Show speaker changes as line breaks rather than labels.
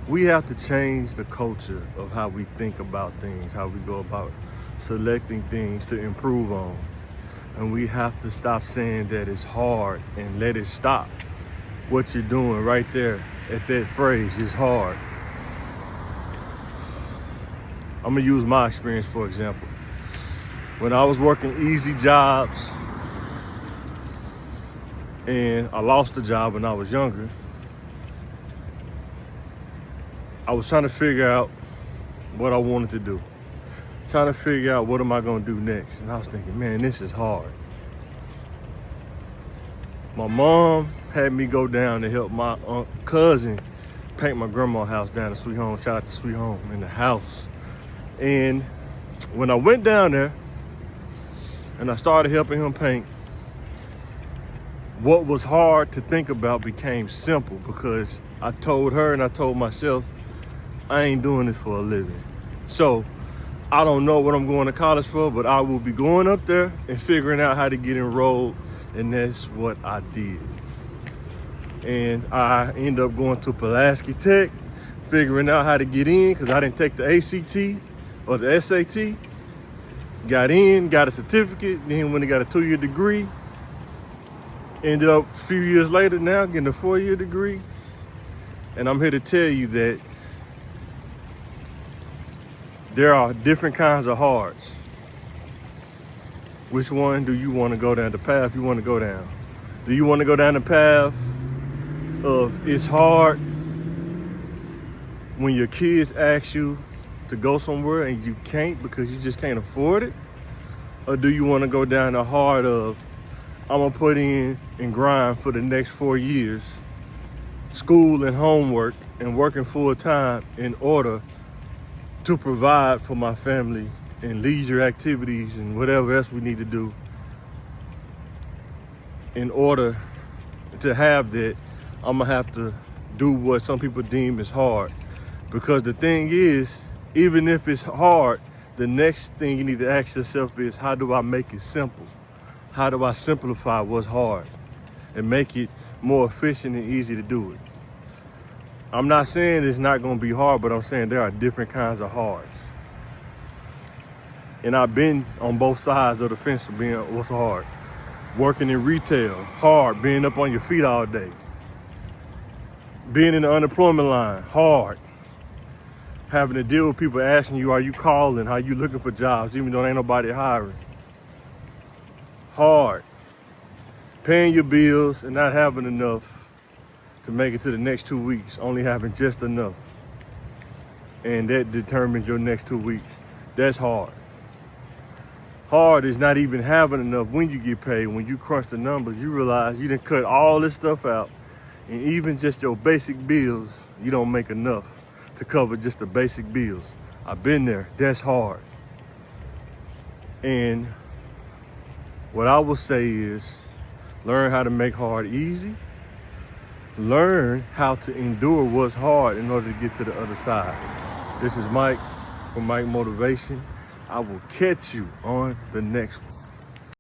We have to change the culture of how we think about things, how we go about selecting things to improve on. And we have to stop saying that it's hard and let it stop what you're doing right there at that phrase. It's hard. I'm gonna use my experience for example. When I was working easy jobs and I lost a job when I was younger, I was trying to figure out what I wanted to do. Trying to figure out what am I gonna do next. And I was thinking, man, this is hard. My mom had me go down to help my cousin paint my grandma's house down at Sweet Home. Shout out to Sweet Home in the house. And when I went down there and I started helping him paint, what was hard to think about became simple because I told her and I told myself, I ain't doing this for a living. So I don't know what I'm going to college for, but I will be going up there and figuring out how to get enrolled. And that's what I did. And I ended up going to Pulaski Tech, figuring out how to get in because I didn't take the ACT or the SAT. Got in, got a certificate, then went and got a 2-year degree. Ended up a few years later now getting a 4-year degree. And I'm here to tell you that there are different kinds of hards. Which one do you want to go down, the path you want to go down? Do you want to go down the path of it's hard when your kids ask you to go somewhere and you can't because you just can't afford it? Or do you want to go down the hard of I'm gonna put in and grind for the next 4 years, school and homework and working full time in order to provide for my family and leisure activities and whatever else we need to do in order to have that, I'm gonna have to do what some people deem is hard. Because the thing is, even if it's hard, the next thing you need to ask yourself is, how do I make it simple? How do I simplify what's hard and make it more efficient and easy to do it? I'm not saying it's not gonna be hard, but I'm saying there are different kinds of hards. And I've been on both sides of the fence of being what's hard. Working in retail, hard. Being up on your feet all day. Being in the unemployment line, hard. Having to deal with people asking you, are you calling? Are you looking for jobs? Even though there ain't nobody hiring. Hard. Paying your bills and not having enough to make it to the next 2 weeks. Only having just enough. And that determines your next 2 weeks. That's hard. Hard is not even having enough when you get paid. When you crunch the numbers, you realize you done cut all this stuff out. And even just your basic bills, you don't make enough to cover just the basic bills. I've been there, that's hard. And what I will say is, learn how to make hard easy. Learn how to endure what's hard in order to get to the other side. This is Mike from Mike Motivation. I will catch you on the next one.